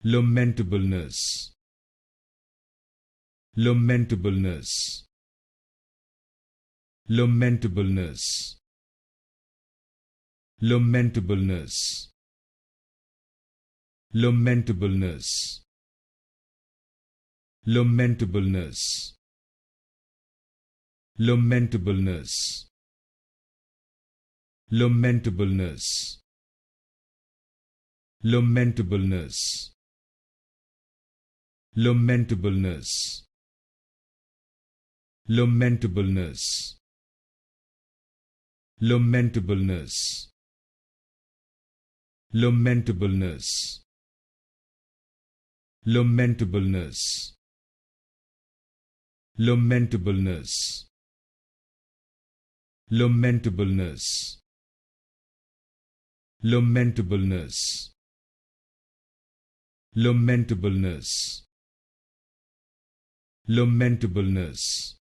Lamentableness. Lamentableness. Lamentableness. Lamentableness. Lamentableness. Lamentableness. Lamentableness. Lamentableness. Lamentableness. Lamentableness. Lamentableness. Lamentableness. Lamentableness. Lamentableness. Lamentableness. Lamentableness. Lamentableness. Lamentableness. Lamentableness.